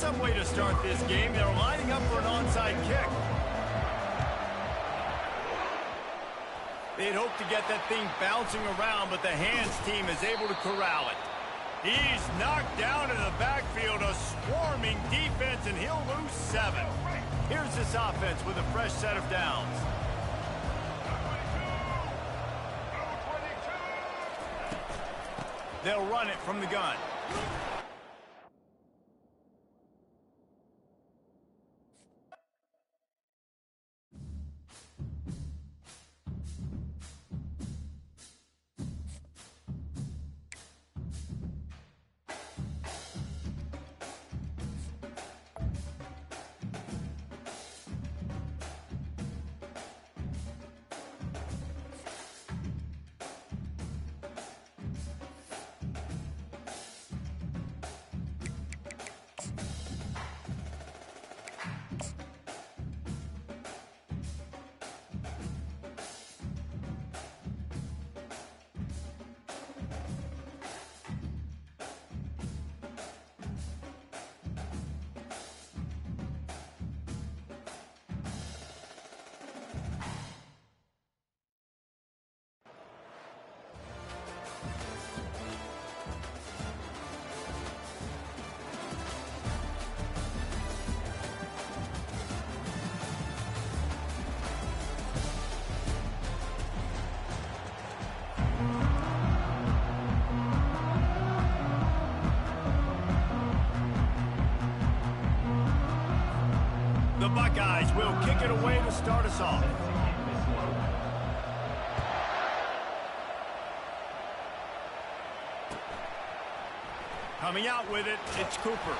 some way to start this game. They're lining up for an onside kick. They'd hoped to get that thing bouncing around, but the hands team is able to corral it. He's knocked down in the backfield, a swarming defense, and he'll lose 7. Here's this offense with a fresh set of downs. They'll run it from the gun. The Buckeyes will kick it away to start us off. Coming out with it, it's Cooper.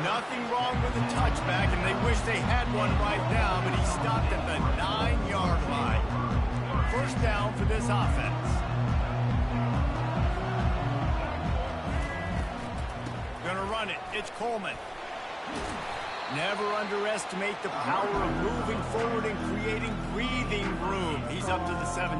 Nothing wrong with the touchback, and they wish they had one right now, but he stopped at the 9-yard line. First down for this offense. Gonna run it. It's Coleman. Never underestimate the power of moving forward and creating breathing room. He's up to the 17.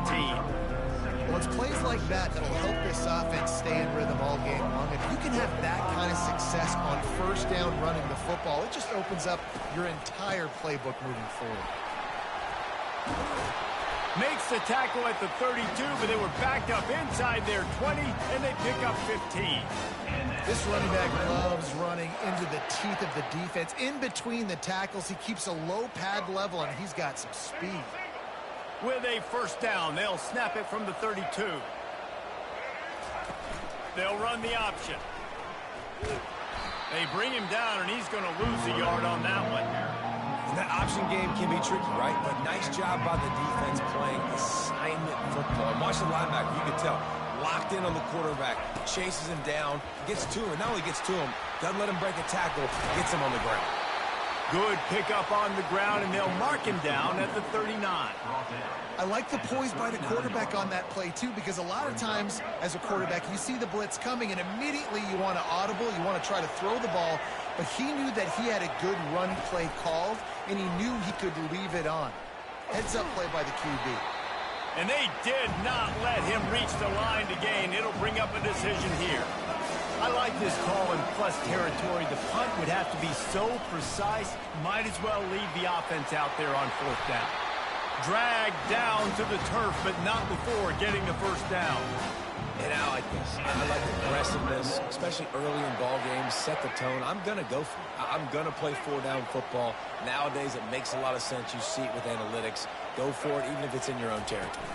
Well, it's plays like that that'll help this offense stay in rhythm all game long. If you can have that kind of success on first down running the football, it just opens up your entire playbook moving forward. Makes the tackle at the 32, but they were backed up inside their 20, and they pick up 15. This running back loves running into the teeth of the defense. In between the tackles, he keeps a low pad level, and he's got some speed. With a first down, they'll snap it from the 32. They'll run the option. They bring him down, and he's going to lose a yard on that one. That option game can be tricky, right? But nice job by the defense playing assignment football. And watch the linebacker, you can tell. Locked in on the quarterback, chases him down, gets to him, and not only gets to him, doesn't let him break a tackle, gets him on the ground. Good pickup on the ground, and they'll mark him down at the 39. I like the poise by the quarterback on that play, too, because a lot of times, as a quarterback, you see the blitz coming, and immediately you want to audible, you want to try to throw the ball, but he knew that he had a good run play called, and he knew he could leave it on. Heads-up play by the QB. And they did not let him reach the line to gain. It'll bring up a decision here. I like this call in plus territory. The punt would have to be so precise, might as well leave the offense out there on fourth down. Dragged down to the turf, but not before getting the first down. And I like this. I like aggressiveness, especially early in ball games. Set the tone. I'm going to go for it. I'm going to play four-down football. Nowadays, it makes a lot of sense. You see it with analytics. Go for it, even if it's in your own territory.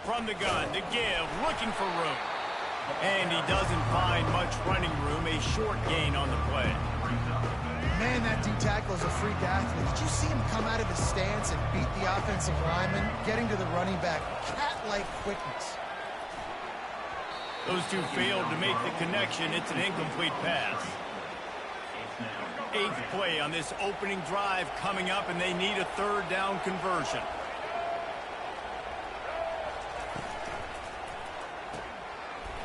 From the gun to give, looking for room. And he doesn't find much running room. A short gain on the play. Man, that D-tackle is a freak athlete. Did you see him come out of his stance and beat the offensive lineman, getting to the running back? Cat-like quickness. Those two failed to make the connection. It's an incomplete pass. 8th play on this opening drive coming up, and they need a third down conversion.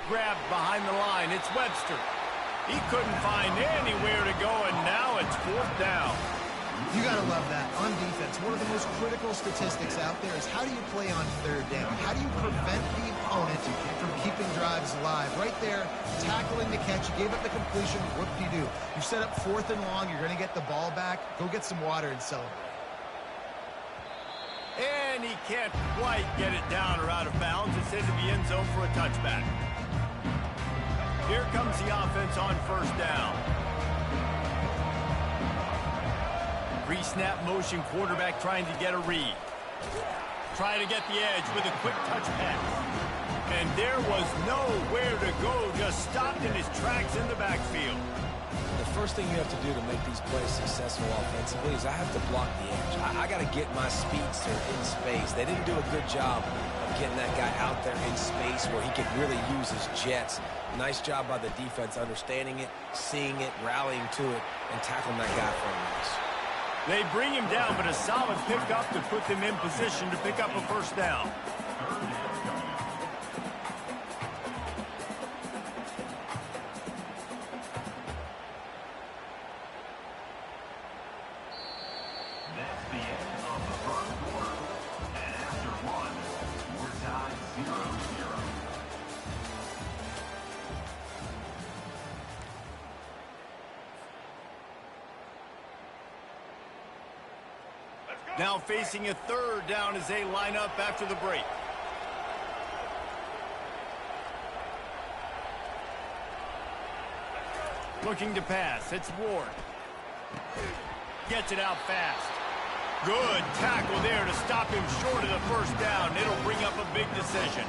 Grabbed behind the line. It's Webster. He couldn't find anywhere to go, and now it's fourth down. You got to love that. On defense, one of the most critical statistics out there is how do you play on third down? How do you prevent the opponent from keeping drives is live. Right there, tackling the catch. You gave up the completion. Whoop-de-doo. You set up 4th and long. You're going to get the ball back. Go get some water and celebrate. And he can't quite get it down or out of bounds. It's into the end zone for a touchback. Here comes the offense on 1st down. Pre-snap motion, quarterback trying to get a read. Trying to get the edge with a quick touch pass. And there was nowhere to go, just stopped in his tracks in the backfield. The first thing you have to do to make these plays successful offensively is I have to block the edge. I got to get my speedster in space. They didn't do a good job of getting that guy out there in space where he could really use his jets. Nice job by the defense understanding it, seeing it, rallying to it, and tackling that guy for a loss. They bring him down, but a solid pickup to put them in position to pick up a 1st down. That's the end of the 1st quarter. And after 1, we're tied 0-0. Now facing a 3rd down as they line up after the break. Looking to pass. It's Ward. Gets it out fast. Good tackle there to stop him short of the 1st down. It'll bring up a big decision.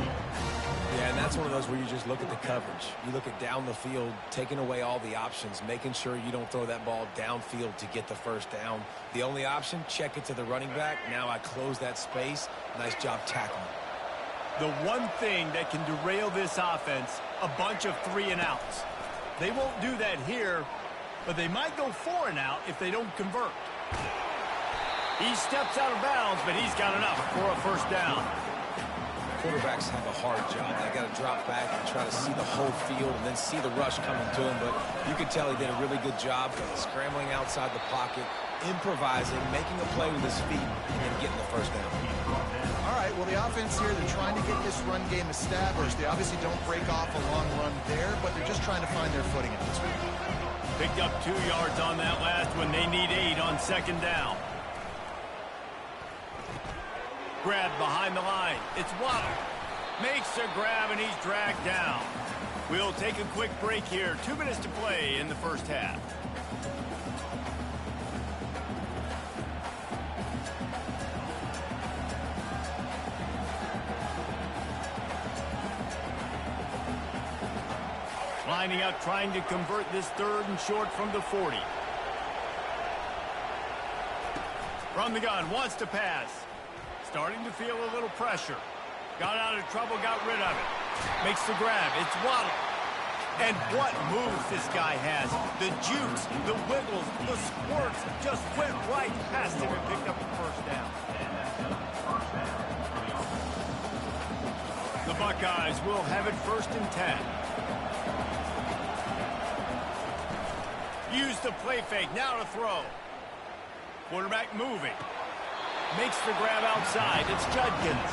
Yeah, and that's one of those where you just look at the coverage. You look at down the field, taking away all the options, making sure you don't throw that ball downfield to get the 1st down. The only option, check it to the running back. Now I close that space. Nice job tackling. The one thing that can derail this offense, a bunch of 3-and-outs. They won't do that here, but they might go 4-and-out if they don't convert. He steps out of bounds, but he's got enough for a 1st down. Quarterbacks have a hard job. They got to drop back and try to see the whole field and then see the rush coming to him. But you can tell he did a really good job scrambling outside the pocket, improvising, making a play with his feet, and then getting the 1st down. All right, well, the offense here, they're trying to get this run game established. They obviously don't break off a long run there, but they're just trying to find their footing at this point. Picked up 2 yards on that last one. They need 8 on 2nd down. Grab behind the line. It's Waddle. Makes a grab, and he's dragged down. We'll take a quick break here. 2 minutes to play in the 1st half. Lining up, trying to convert this 3rd and short from the 40. From the gun, wants to pass. Starting to feel a little pressure. Got out of trouble, got rid of it. Makes the grab. It's Waddle. And what moves this guy has. The juice, the wiggles, the squirts just went right past him and picked up the 1st down. The Buckeyes will have it 1st and 10. Use the play fake. Now to throw. Quarterback moving. Makes the grab outside. It's Judkins.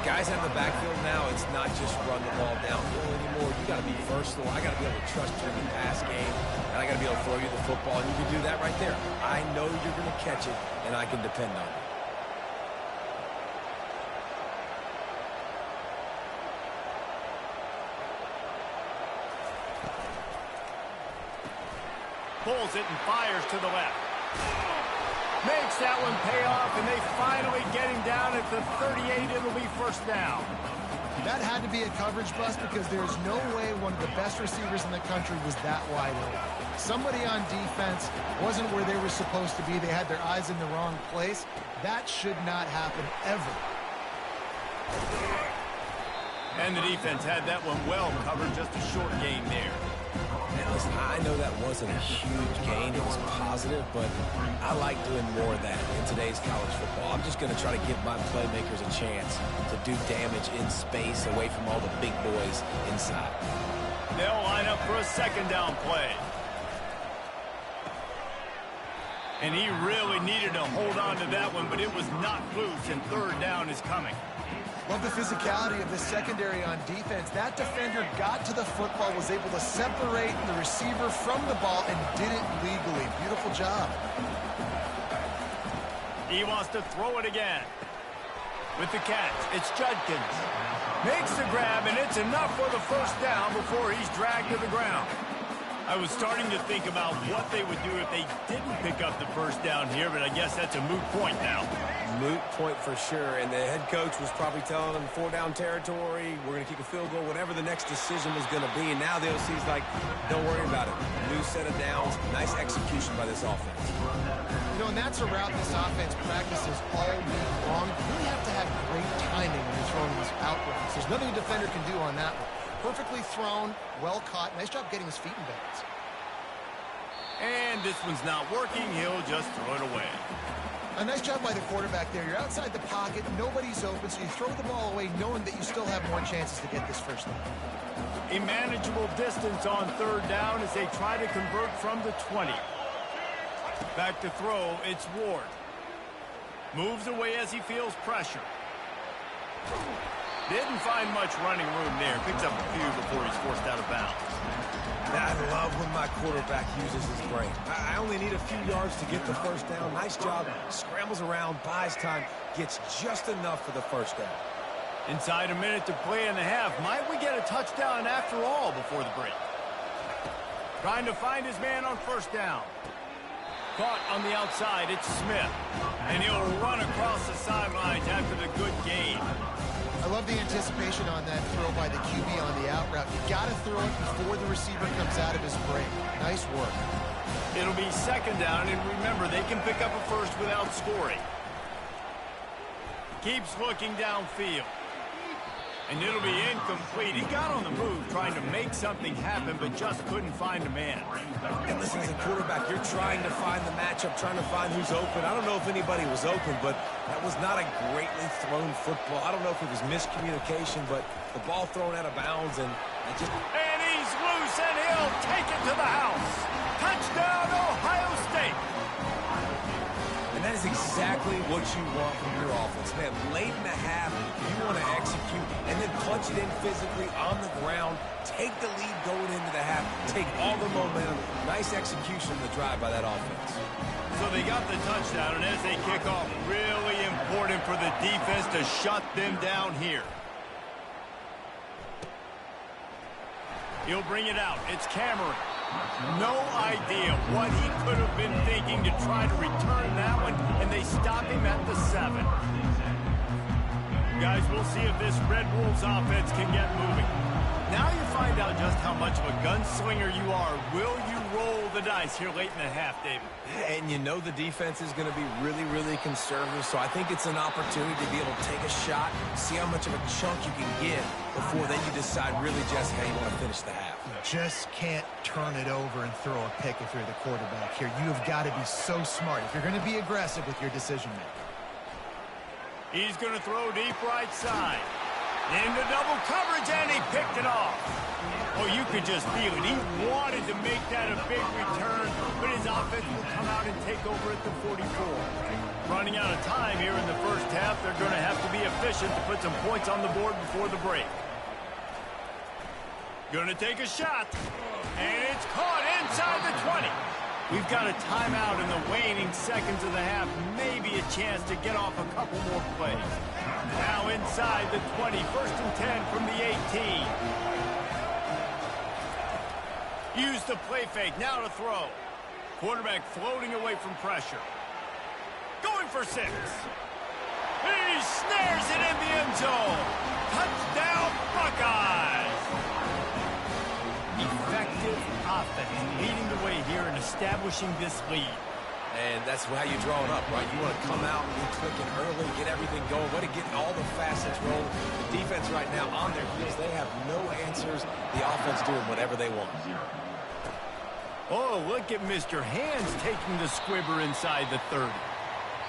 Guys out of the backfield now, it's not just run the ball downhill anymore. You got to be versatile. I got to be able to trust you in the pass game, and I got to be able to throw you the football, and you can do that right there. I know you're going to catch it, and I can depend on it. Pulls it and fires to the left. Makes that one pay off, and they finally get him down at the 38. It'll be 1st down. That had to be a coverage bust because there's no way one of the best receivers in the country was that wide open. Somebody on defense wasn't where they were supposed to be. They had their eyes in the wrong place. That should not happen ever. And the defense had that one well covered. Just a short gain there. And listen, I know that wasn't a huge gain. It was positive, but I like doing more of that in today's college football. I'm just going to try to give my playmakers a chance to do damage in space away from all the big boys inside. They'll line up for a 2nd down play. And he really needed to hold on to that one, but it was knocked loose, and 3rd down is coming. Love the physicality of this secondary on defense. That defender got to the football, was able to separate the receiver from the ball, and did it legally. Beautiful job. He wants to throw it again. With the catch, it's Judkins. Makes the grab, and it's enough for the first down before he's dragged to the ground. I was starting to think about what they would do if they didn't pick up the first down here, but I guess that's a moot point now. Moot point for sure, and the head coach was probably telling them 4-down territory, we're going to kick a field goal, whatever the next decision was going to be, and now the OC's like, don't worry about it. New set of downs, nice execution by this offense. You know, and that's a route this offense practices all week long. You really have to have great timing when you're throwing these out routes. There's nothing a defender can do on that one. Perfectly thrown, well caught. Nice job getting his feet in bounds. And this one's not working. He'll just throw it away. A nice job by the quarterback there. You're outside the pocket. Nobody's open, so you throw the ball away knowing that you still have more chances to get this first down. A manageable distance on third down as they try to convert from the 20. Back to throw, it's Ward. Moves away as he feels pressure. Didn't find much running room there. Picks up a few before he's forced out of bounds. I love when my quarterback uses his brain. I only need a few yards to get the first down. Nice job. Scrambles around, buys time, gets just enough for the first down. Inside a minute to play in the half. Might we get a touchdown after all before the break? Trying to find his man on first down. Caught on the outside, it's Smith. And he'll run across the sidelines after the good gain. I love the anticipation on that throw by the QB on the out route. You got to throw it before the receiver comes out of his break. Nice work. It'll be second down, and remember, they can pick up a first without scoring. Keeps looking downfield. And it'll be incomplete. He got on the move trying to make something happen, but just couldn't find a man. And listen, as a quarterback, you're trying to find the matchup, trying to find who's open. I don't know if anybody was open, but that was not a greatly thrown football. I don't know if it was miscommunication, but the ball thrown out of bounds, and it just... And he's loose, and he'll take it to the house. Touchdown, Ohio State. And that is exactly what you want from your offense. Man, late in the half, you want to execute and then punch it in physically on the ground, take the lead going into the half, take all the momentum. Nice execution of the drive by that offense. So they got the touchdown, and as they kick off, really important for the defense to shut them down here. He'll bring it out. It's Cameron. No idea what he could have been thinking to try to return that one, and they stop him at the 7. Guys, we'll see if this Red Wolves offense can get moving. Now you find out just how much of a gunslinger you are. Will you roll the dice here late in the half, David? And you know the defense is going to be really, really conservative, so I think it's an opportunity to be able to take a shot, see how much of a chunk you can get before then you decide really just how you want to finish the half. You just can't turn it over and throw a pick if you're the quarterback here. You have got to be so smart if you're going to be aggressive with your decision-making. He's going to throw deep right side. Into double coverage, and he picked it off. Oh, you could just feel it. He wanted to make that a big return, but his offense will come out and take over at the 44. Running out of time here in the first half, they're going to have to be efficient to put some points on the board before the break. Going to take a shot, and it's caught inside the 20. We've got a timeout in the waning seconds of the half, maybe a chance to get off a couple more plays. Now inside the 20, first and 10 from the 18. Use the play fake, now to throw. Quarterback floating away from pressure. Going for 6. He snares it in the end zone. Touchdown, Buckeyes. Effective offense leading the way here and establishing this lead. And that's how you draw it up, right? You want to come out and be clicking early, get everything going, want to get all the facets rolling. The defense right now on their heels, they have no answers. The offense doing whatever they want. Oh, look at Mr. Hands taking the squibber inside the 30.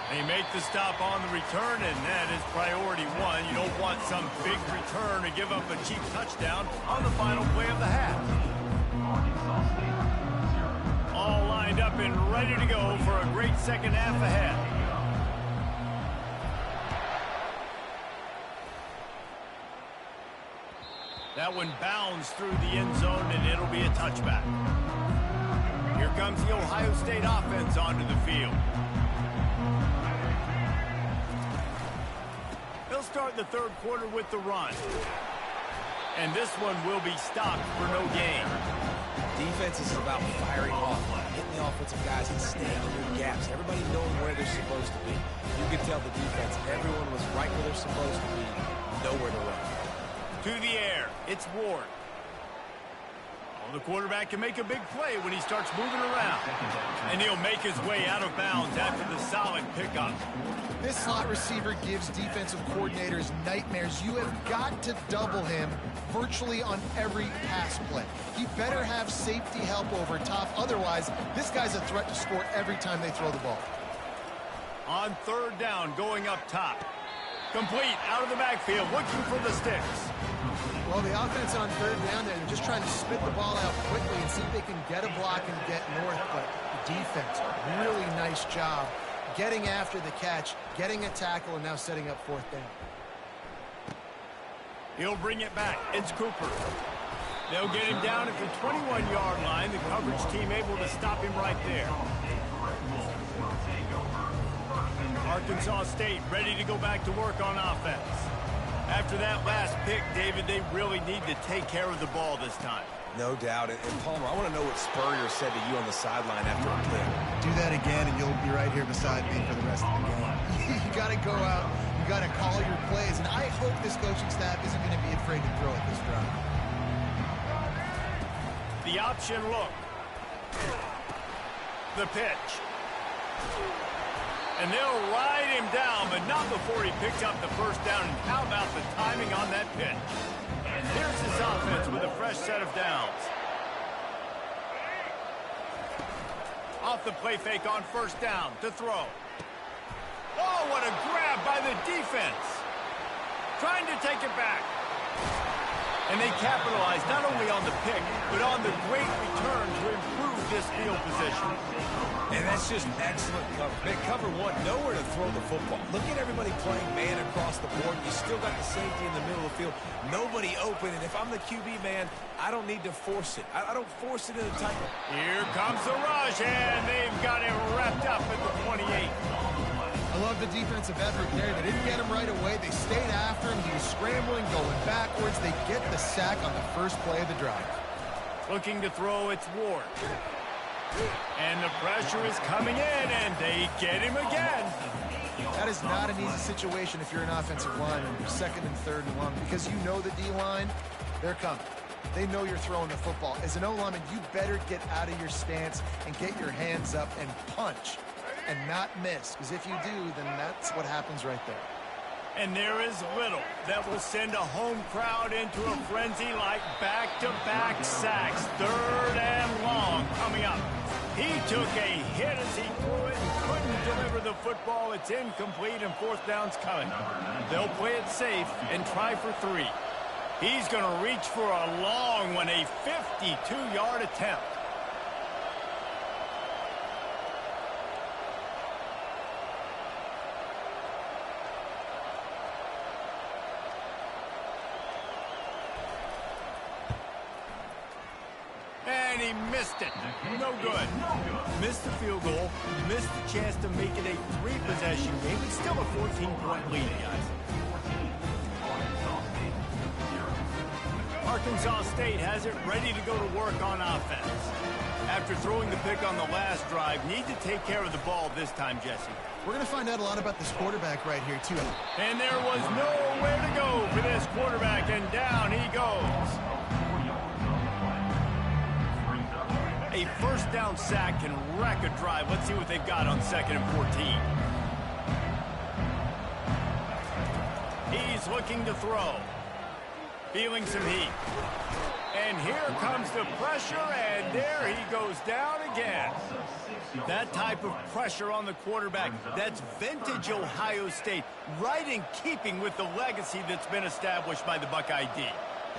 They make the stop on the return, and that is priority 1. You don't want some big return to give up a cheap touchdown on the final play of the half. All lined up and ready to go for a great second half ahead. That one bounds through the end zone, and it'll be a touchback. Here comes the Ohio State offense onto the field. They'll start the third quarter with the run. And this one will be stopped for no gain. Defense is about firing off, hitting the offensive guys and staying in their gaps. Everybody knowing where they're supposed to be. You can tell the defense, everyone was right where they're supposed to be, nowhere to run. To the air, it's Ward. Oh, the quarterback can make a big play when he starts moving around. And he'll make his way out of bounds after the solid pickup. This slot receiver gives defensive coordinators nightmares. You have got to double him virtually on every pass play. He better have safety help over top. Otherwise, this guy's a threat to score every time they throw the ball. On third down, going up top. Complete, out of the backfield, looking for the sticks. Well, the offense on third down there, they're just trying to spit the ball out quickly and see if they can get a block and get north. But the defense, really nice job getting after the catch, getting a tackle, and now setting up fourth down. He'll bring it back. It's Cooper. They'll get him down at the 21-yard line. The coverage team able to stop him right there. Arkansas State ready to go back to work on offense. After that last pick, David, they really need to take care of the ball this time. No doubt. And Palmer, I want to know what Spurrier said to you on the sideline after a pick. Do that again, and you'll be right here beside me for the rest of the game. You got to go out. You got to call your plays, and I hope this coaching staff isn't going to be afraid to throw at this drive. The option look. The pitch. And they'll ride him down, but not before he picks up the first down. And how about the timing on that pitch? Here's his offense with a fresh set of downs. Off the play fake on first down to throw. Oh, what a grab by the defense. Trying to take it back. And they capitalize not only on the pick, but on the great return to improve this field position. And that's just excellent cover. Big cover one, nowhere to throw the football. Look at everybody playing man across the board. You still got the safety in the middle of the field. Nobody open, and if I'm the QB man, I don't need to force it. I don't force it in the tight. Here comes the rush, and they've got him wrapped up at the 28. I love the defensive effort there. They didn't get him right away. They stayed after him. He was scrambling, going backwards. They get the sack on the first play of the drive. Looking to throw, it's Ward. And the pressure is coming in, and they get him again. That is not an easy situation if you're an offensive lineman. You're second and third and long because you know the D-line, they're coming. They know you're throwing the football. As an O-lineman, you better get out of your stance and get your hands up and punch and not miss. Because if you do, then that's what happens right there. And there is little that will send a home crowd into a frenzy like back-to-back sacks. Third and long coming up. He took a hit as he threw it and couldn't deliver the football. It's incomplete and fourth down's coming. They'll play it safe and try for three. He's going to reach for a long one, a 52-yard attempt. And he missed it. No good. Missed the field goal. Missed the chance to make it a three-possession game. It's still a 14-point lead, guys. Arkansas State has it ready to go to work on offense. After throwing the pick on the last drive, need to take care of the ball this time, Jesse. We're going to find out a lot about this quarterback right here, too. And there was nowhere to go for this quarterback, and down he goes. A first down sack can wreck a drive. Let's see what they've got on 2nd and 14. He's looking to throw. Feeling some heat. And here comes the pressure, and there he goes down again. That type of pressure on the quarterback, that's vintage Ohio State, right in keeping with the legacy that's been established by the Buckeye D.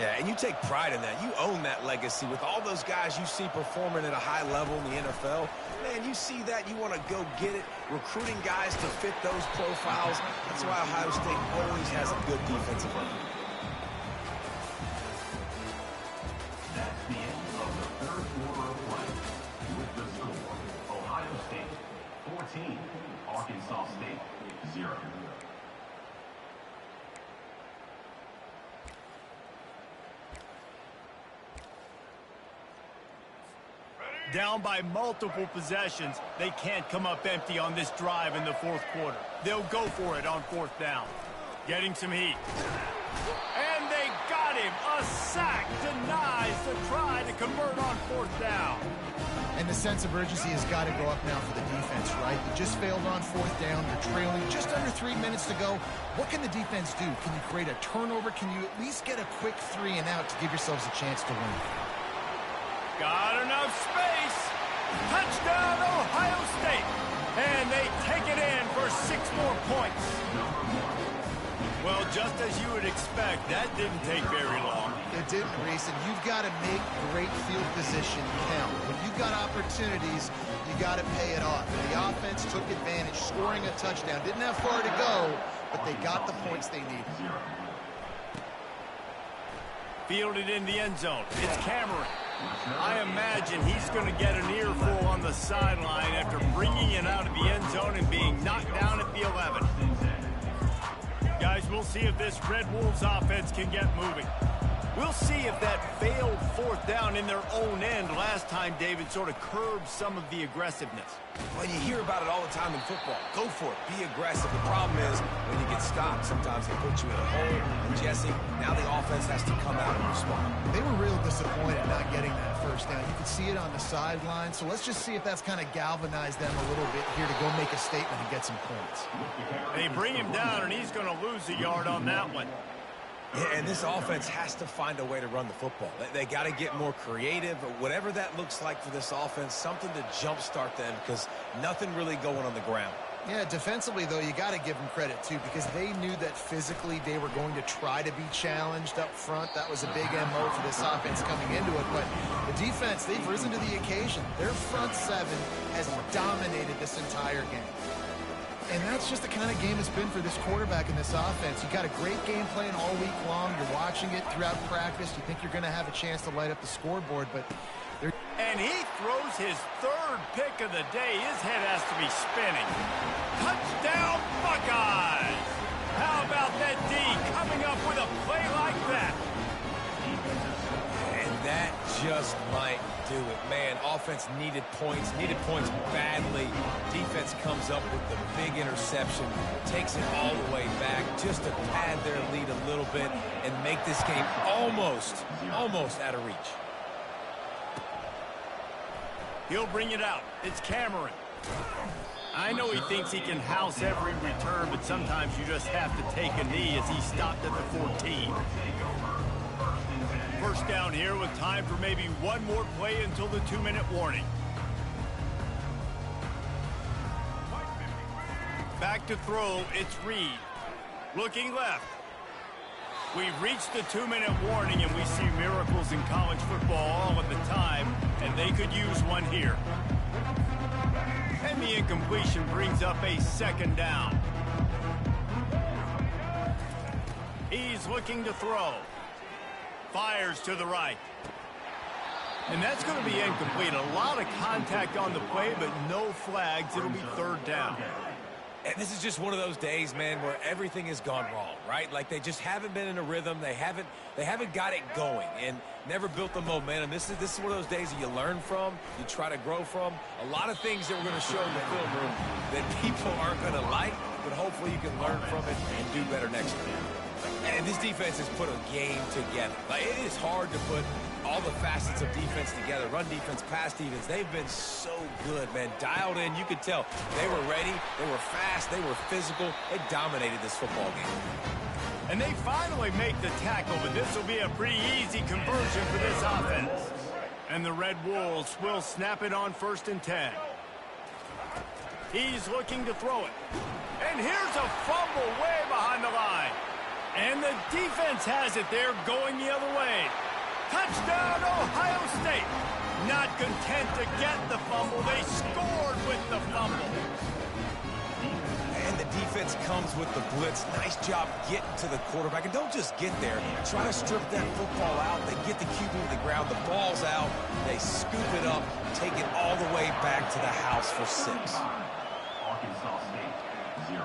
Yeah, and you take pride in that. You own that legacy with all those guys you see performing at a high level in the NFL. Man, you see that, you want to go get it, recruiting guys to fit those profiles. That's why Ohio State always has a good defensive line. Down by multiple possessions, they can't come up empty on this drive in the fourth quarter. They'll go for it on fourth down. Getting some heat. And they got him. A sack denies the try to convert on fourth down. And the sense of urgency has got to go up now for the defense, right? You just failed on fourth down. You're trailing just under 3 minutes to go. What can the defense do? Can you create a turnover? Can you at least get a quick 3 and out to give yourselves a chance to win? Got enough space. Touchdown, Ohio State. And they take it in for 6 more points. Well, just as you would expect, that didn't take very long. It didn't, Reese, and you've got to make great field position count. When you've got opportunities, you got to pay it off. And the offense took advantage, scoring a touchdown. Didn't have far to go, but they got the points they needed. Fielded in the end zone. It's Cameron. I imagine he's going to get an earful on the sideline after bringing it out of the end zone and being knocked down at the 11. Guys, we'll see if this Red Wolves offense can get moving. We'll see if that failed fourth down in their own end last time, David, sort of curbed some of the aggressiveness. Well, you hear about it all the time in football. Go for it. Be aggressive. The problem is when you get stopped, sometimes they put you in a hole. And, Jesse, now the offense has to come out and respond. They were real disappointed not getting that first down. You could see it on the sideline. So let's just see if that's kind of galvanized them a little bit here to go make a statement and get some points. They bring him down, and he's going to lose a yard on that one. Yeah, and this offense has to find a way to run the football. They got to get more creative, whatever that looks like for this offense, something to jumpstart them because nothing really going on the ground. Yeah, defensively, though, you got to give them credit, too, because they knew that physically they were going to try to be challenged up front. That was a big MO for this offense coming into it. But the defense, they've risen to the occasion. Their front seven has dominated this entire game. And that's just the kind of game it's been for this quarterback in this offense. You got a great game plan all week long. You're watching it throughout practice. You think you're going to have a chance to light up the scoreboard, but they're... And he throws his third pick of the day. His head has to be spinning. Touchdown, Buckeyes! How about that D coming up with a play like that? And that just might do it. Man, offense needed points badly. Defense comes up with the big interception, takes it all the way back just to pad their lead a little bit and make this game almost out of reach. He'll bring it out. It's Cameron. I know he thinks he can house every return, but sometimes you just have to take a knee as he stopped at the 14. First down here with time for maybe one more play until the 2-minute warning. Back to throw, it's Reed. Looking left. We've reached the 2-minute warning, and we see miracles in college football all of the time, and they could use one here. And the incompletion brings up a second down. He's looking to throw. Fires to the right. And that's going to be incomplete. A lot of contact on the play, but no flags. It'll be third down. And this is just one of those days, man, where everything has gone wrong, right? Like they just haven't been in a rhythm. They haven't got it going and never built the momentum. This is one of those days that you learn from, you try to grow from. A lot of things that we're going to show in the film room that people aren't going to like, but hopefully you can learn from it and do better next time. And this defense has put a game together. Like, it is hard to put all the facets of defense together. Run defense, pass defense. They've been so good, man. Dialed in. You could tell they were ready. They were fast. They were physical. They dominated this football game. And they finally make the tackle, but this will be a pretty easy conversion for this offense. And the Red Wolves will snap it on 1st and 10. He's looking to throw it. And here's a fumble way behind the line. And the defense has it there going the other way. Touchdown, Ohio State. Not content to get the fumble. They scored with the fumble. And the defense comes with the blitz. Nice job getting to the quarterback. And don't just get there. Try to strip that football out. They get the QB to the ground. The ball's out. They scoop it up, take it all the way back to the house for 6. Arkansas State, 0.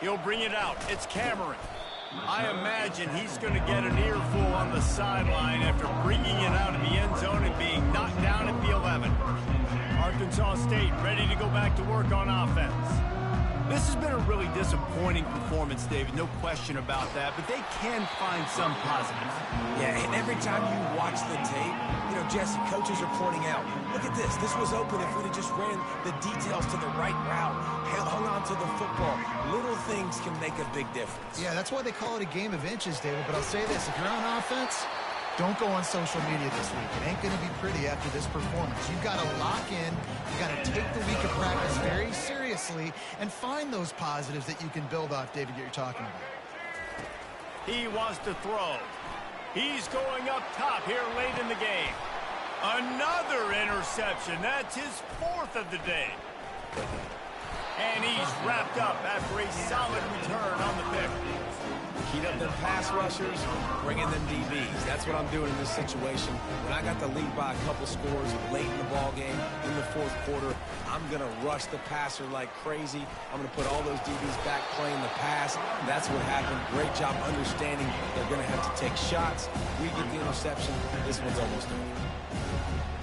He'll bring it out. It's Cameron. I imagine he's going to get an earful on the sideline after bringing it out of the end zone and being knocked down at the 11. Arkansas State ready to go back to work on offense. This has been a really disappointing performance, David, no question about that, but they can find some positives. Yeah, and every time you watch the tape, you know, Jesse, coaches are pointing out, look at this. This was open if we'd have just ran the details to the right route, hung on to the football. Little things can make a big difference. Yeah, that's why they call it a game of inches, David. But I'll say this, if you're on offense, don't go on social media this week. It ain't going to be pretty after this performance. You've got to lock in. You've got to take the week of practice very seriously and find those positives that you can build off, David, that you're talking about. He wants to throw. He's going up top here late in the game. Another interception. That's his 4th of the day. And he's wrapped up after a solid return on the pick. Heat up them pass rushers, bring in them DBs. That's what I'm doing in this situation. When I got the lead by a couple scores late in the ball game, in the 4th quarter, I'm going to rush the passer like crazy. I'm going to put all those DBs back playing the pass. That's what happened. Great job understanding they're going to have to take shots. We get the interception. This one's almost over.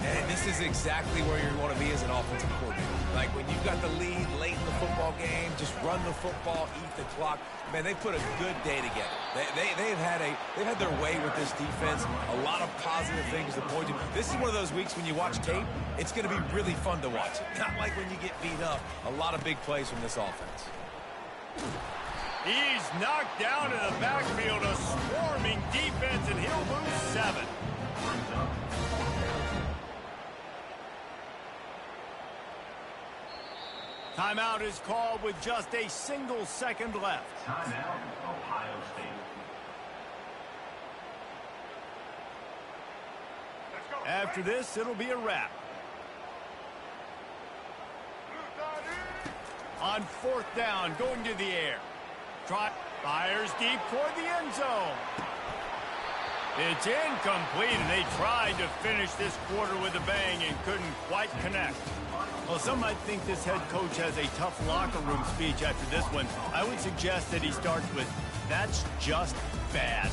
And this is exactly where you want to be as an offensive coordinator. Like when you've got the lead late in the football game, just run the football, eat the clock. Man, they put a good day together. They've had their way with this defense. A lot of positive things to point to. This is one of those weeks when you watch tape, it's going to be really fun to watch it. Not like when you get beat up. A lot of big plays from this offense. He's knocked down in the backfield, a swarming defense, and he'll lose 7. Timeout is called with just a single second left. Timeout, Ohio State. After this, it'll be a wrap. On 4th down, going to the air. Trot fires deep toward the end zone. It's incomplete, and they tried to finish this quarter with a bang and couldn't quite connect. Well, some might think this head coach has a tough locker room speech after this one. I would suggest that he starts with, "That's just bad."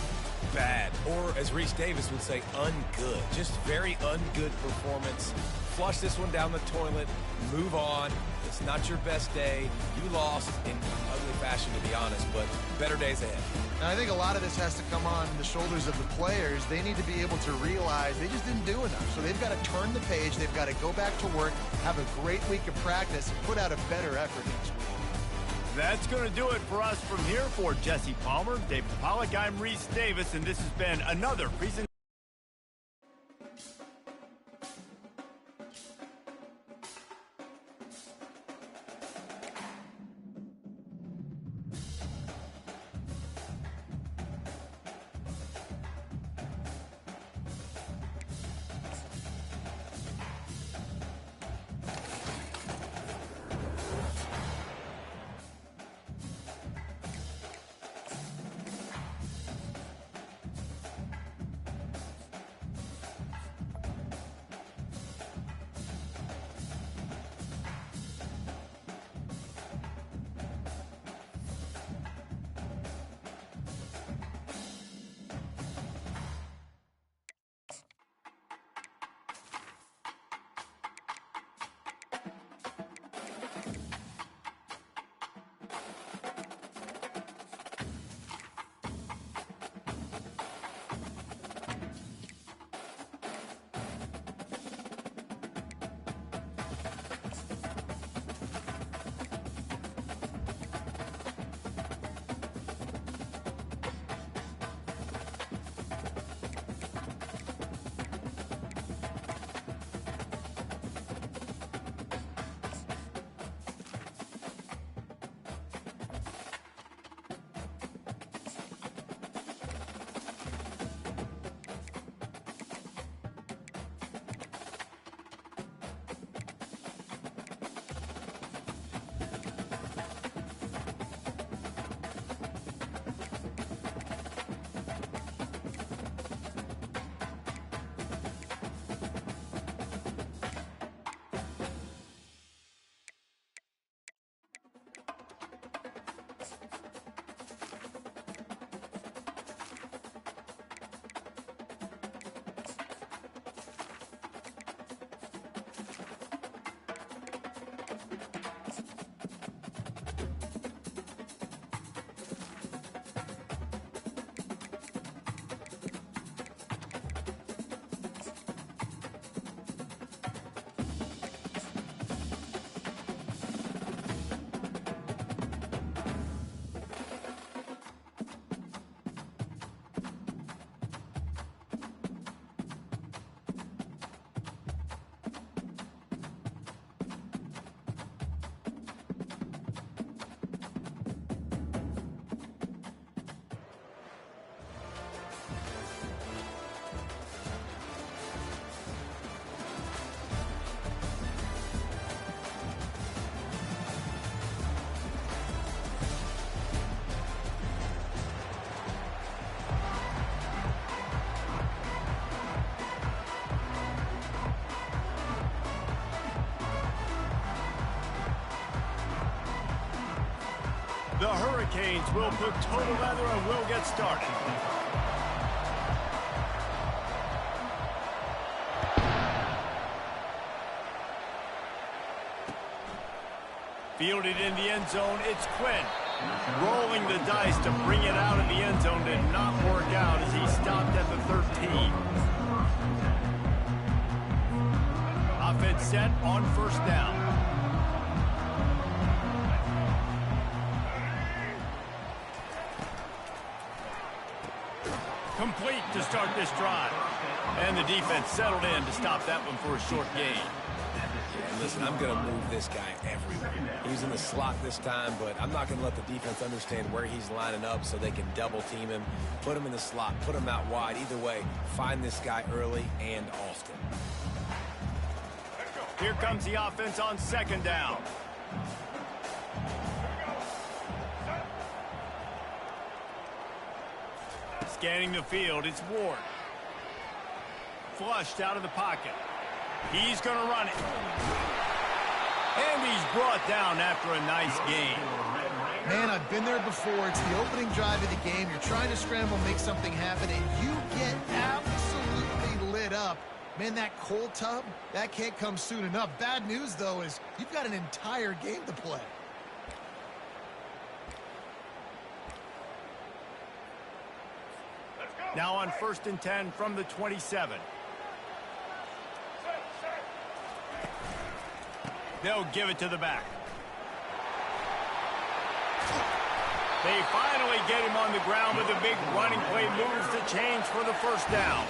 Bad. Or, as Reese Davis would say, ungood. Just very ungood performance. Flush this one down the toilet. Move on. It's not your best day. You lost in ugly fashion, to be honest, but better days ahead. And I think a lot of this has to come on the shoulders of the players. They need to be able to realize they just didn't do enough. So they've got to turn the page. They've got to go back to work, have a great week of practice, and put out a better effort next week. That's going to do it for us from here. For Jesse Palmer, David Pollack, I'm Reese Davis, and this has been another presentation. The Hurricanes will put total leather and will get started. Fielded in the end zone, it's Quinn. Rolling the dice to bring it out of the end zone did not work out as he stopped at the 13. Offense set on first down. Complete to start this drive. And the defense settled in to stop that one for a short gain. Listen, I'm going to move this guy everywhere. He's in the slot this time, but I'm not going to let the defense understand where he's lining up so they can double team him, put him in the slot, put him out wide. Either way, find this guy early and often. Here comes the offense on second down. Scanning the field, it's Ward. Flushed out of the pocket. He's going to run it. And he's brought down after a nice gain. Man, I've been there before. It's the opening drive of the game. You're trying to scramble, make something happen, and you get absolutely lit up. Man, that cold tub, that can't come soon enough. Bad news, though, is you've got an entire game to play. Now on 1st and 10 from the 27. They'll give it to the back. They finally get him on the ground with a big running play, moves the chains for the first down.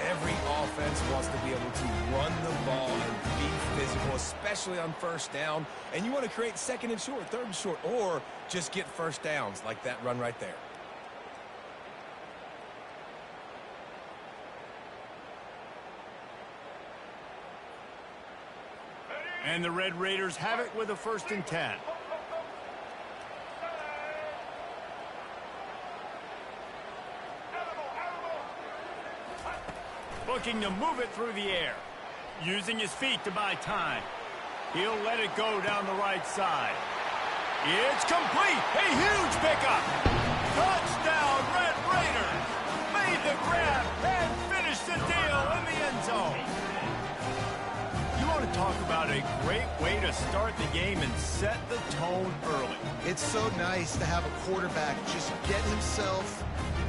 Every offense wants to be able to run the ball and be physical, especially on first down. And you want to create second and short, third and short, or just get first downs like that run right there. And the Red Raiders have it with a 1st and 10. Looking to move it through the air. Using his feet to buy time. He'll let it go down the right side. It's complete. A huge pickup. Touchdown, Red Raiders. Made the grab and finished the deal in the end zone. You want to talk about a great way to start the game and set the tone early. It's so nice to have a quarterback just get himself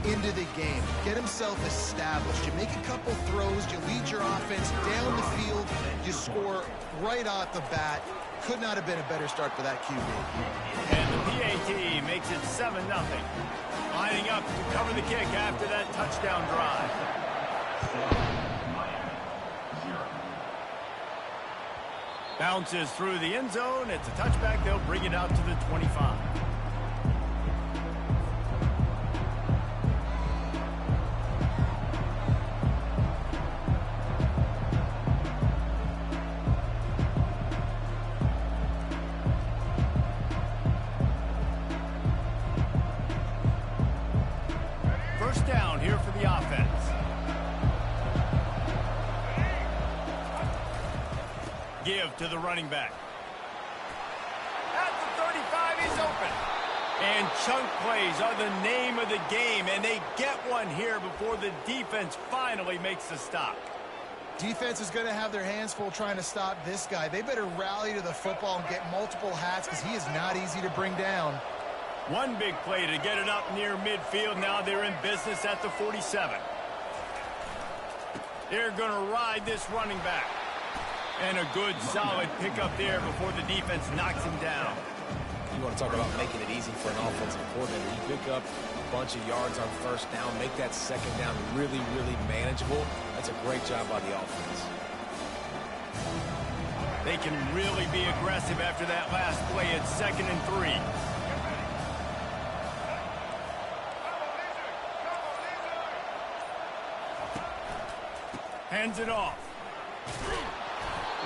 into the game, get himself established. You make a couple throws, you lead your offense down the field, you score right off the bat. Could not have been a better start for that QB. And the PAT makes it 7-0. Lining up to cover the kick after that touchdown drive. Bounces through the end zone. It's a touchback. They'll bring it out to the 25. First down here for the offense. Give to the running back. At the 35, he's open. And chunk plays are the name of the game, and they get one here before the defense finally makes the stop. Defense is going to have their hands full trying to stop this guy. They better rally to the football and get multiple hats because he is not easy to bring down. One big play to get it up near midfield. Now they're in business at the 47. They're going to ride this running back. And a good, solid pickup there before the defense knocks him down. You want to talk about making it easy for an offensive coordinator. You pick up a bunch of yards on first down, make that second down really, really manageable. That's a great job by the offense. They can really be aggressive after that last play at 2nd and 3. Hands it off.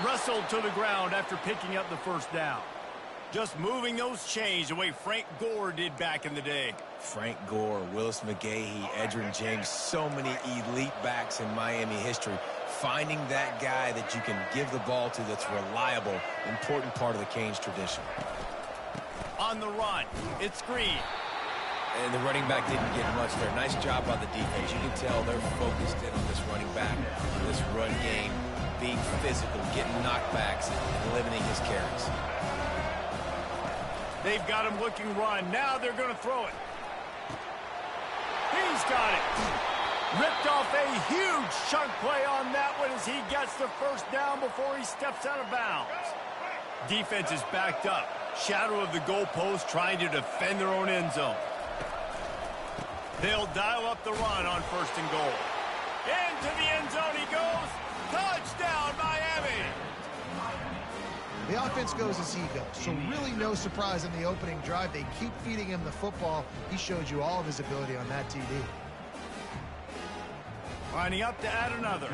Wrestled to the ground after picking up the first down. Just moving those chains the way Frank Gore did back in the day. Frank Gore, Willis McGahee, Edgerrin James, so many elite backs in Miami history. Finding that guy that you can give the ball to that's reliable, important part of the Canes tradition. On the run, it's Green. And the running back didn't get much there. Nice job by the defense. You can tell they're focused in on this running back, this run game, being physical, getting knockbacks, and limiting his carries. They've got him looking run. Now they're going to throw it. He's got it. Ripped off a huge chunk play on that one as he gets the first down before he steps out of bounds. Defense is backed up. Shadow of the goalpost trying to defend their own end zone. They'll dial up the run on 1st and goal. Into the end zone he goes. Touchdown, Miami. The offense goes as he goes, so really no surprise in the opening drive. They keep feeding him the football. He showed you all of his ability on that TD. Lining up to add another.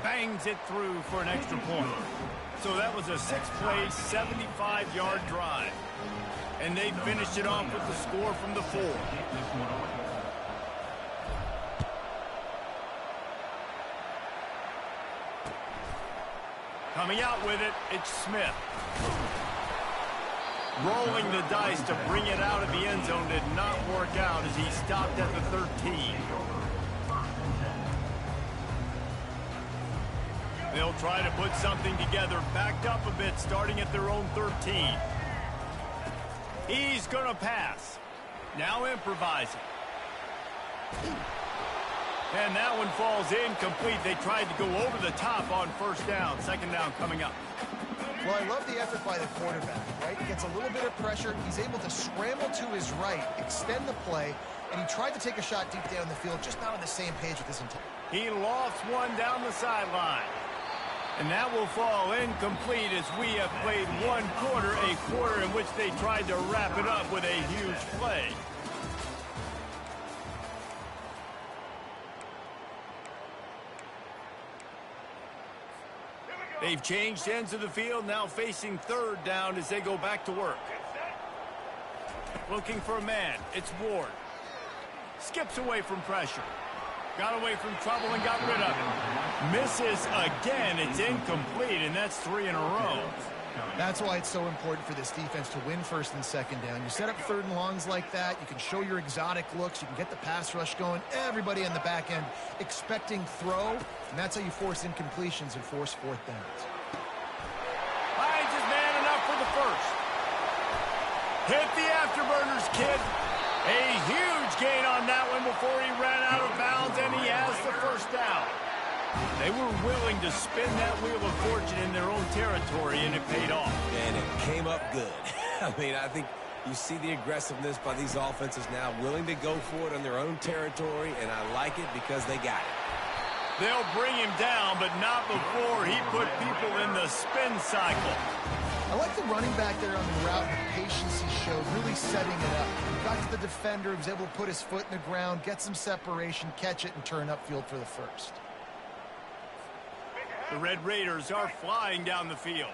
Bangs it through for an extra point. So that was a 6-play, 75-yard drive. And they finished it off with the score from the 4. Coming out with it, it's Smith. Rolling the dice to bring it out of the end zone did not work out as he stopped at the 13. They'll try to put something together, backed up a bit, starting at their own 13. He's going to pass. Now improvising. And that one falls incomplete. They tried to go over the top on 1st down. 2nd down coming up. Well, I love the effort by the quarterback, right? He gets a little bit of pressure. He's able to scramble to his right, extend the play, and he tried to take a shot deep down the field, just not on the same page with his intent. He lofts one down the sideline. And that will fall incomplete as we have played one quarter, a quarter in which they tried to wrap it up with a huge play. They've changed ends of the field, now facing 3rd down as they go back to work. Looking for a man, it's Ward. Skips away from pressure. Got away from trouble and got rid of it. Misses again, it's incomplete, and that's 3 in a row. That's why it's so important for this defense to win 1st and 2nd down. You set up 3rd and longs like that, you can show your exotic looks, you can get the pass rush going, everybody on the back end expecting throw, and that's how you force incompletions and force 4th downs. Finds his man enough for the 1st. Hit the afterburners, kid. A huge gain on that one before he ran out of bounds, and he has the 1st down. They were willing to spin that wheel of fortune in their own territory, and it paid off. And it came up good. I mean, I think you see the aggressiveness by these offenses now, willing to go for it on their own territory, and I like it because they got it. They'll bring him down, but not before he put people in the spin cycle. I like the running back there on the route and the patience he showed, really setting it up. He got to the defender, he was able to put his foot in the ground, get some separation, catch it, and turn upfield for the 1st. The Red Raiders are flying down the field.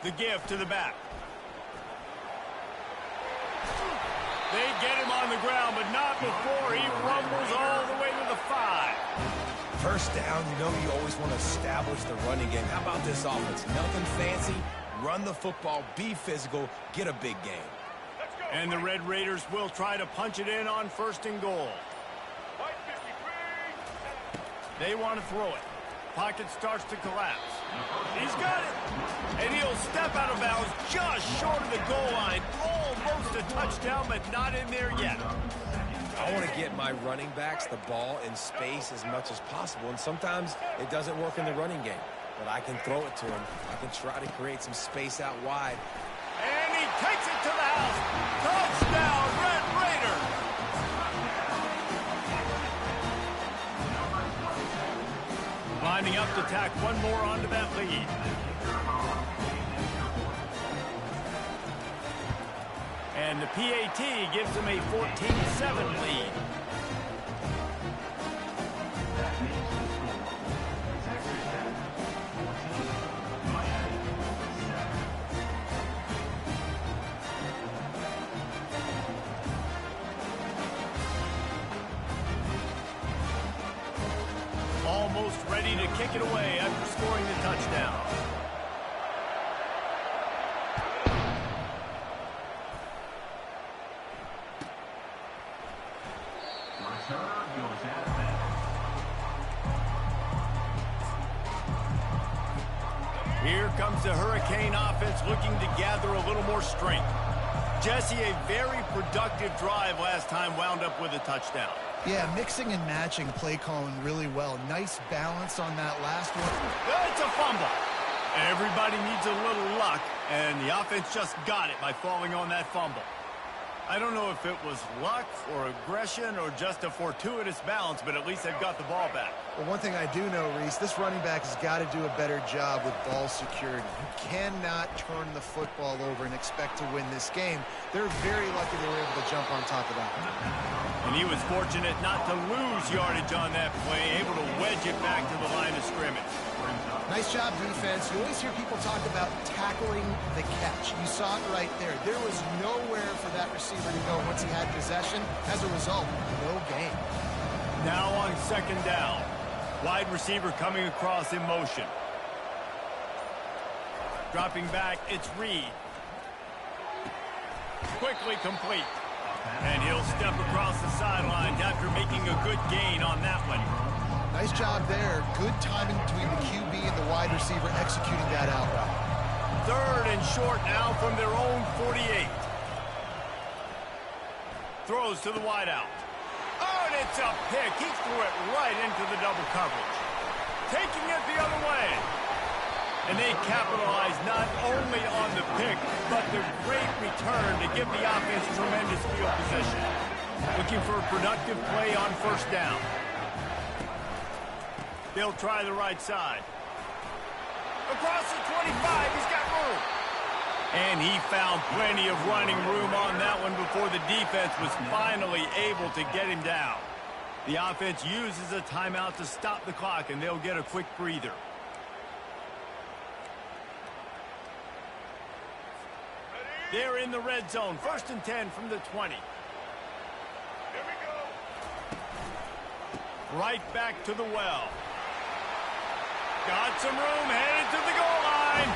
The give to the back. They get him on the ground, but not before he rumbles all the way to the 5. 1st down, you know you always want to establish the running game. How about this offense? Nothing fancy. Run the football, be physical, get a big game. And the Red Raiders will try to punch it in on 1st and goal. They want to throw it. Pocket starts to collapse. He's got it. And he'll step out of bounds just short of the goal line. Almost a touchdown, but not in there yet. I want to get my running backs the ball in space as much as possible, and sometimes it doesn't work in the running game. But I can throw it to him. I can try to create some space out wide. And he takes it to the house. Touchdown, Red Raiders. Lining up to tack one more onto that lead. And the PAT gives them a 14-7 lead. ready to kick it away after scoring the touchdown. Return goes out of bounds. Here comes the Hurricane offense looking to gather a little more strength. Jesse, a very productive drive last time wound up with a touchdown. Yeah, mixing and matching play calling really well. Nice balance on that last one. It's a fumble. Everybody needs a little luck, and the offense just got it by falling on that fumble. I don't know if it was luck or aggression or just a fortuitous balance, but at least they've got the ball back. Well, one thing I do know, Reese, this running back has got to do a better job with ball security. You cannot turn the football over and expect to win this game. They're very lucky they were able to jump on top of that. And he was fortunate not to lose yardage on that play, able to wedge it back to the line of scrimmage. Nice job, defense. You always hear people talk about tackling the catch. You saw it right there. There was nowhere for that receiver to go once he had possession. As a result, no gain. Now on second down. Wide receiver coming across in motion. Dropping back, it's Reed. Quickly complete. And he'll step across the sidelines after making a good gain on that one. Nice job there. Good timing between the QB and the wide receiver executing that out route. Third and short now from their own 48. Throws to the wideout. Oh, and it's a pick. He threw it right into the double coverage. Taking it the other way. And they capitalize not only on the pick, but the great return to give the offense tremendous field position. Looking for a productive play on first down. They'll try the right side. Across the 25, he's got room. And he found plenty of running room on that one before the defense was finally able to get him down. The offense uses a timeout to stop the clock, and they'll get a quick breather. They're in the red zone. 1st and 10 from the 20. Here we go. Right back to the well. Got some room, headed to the goal line.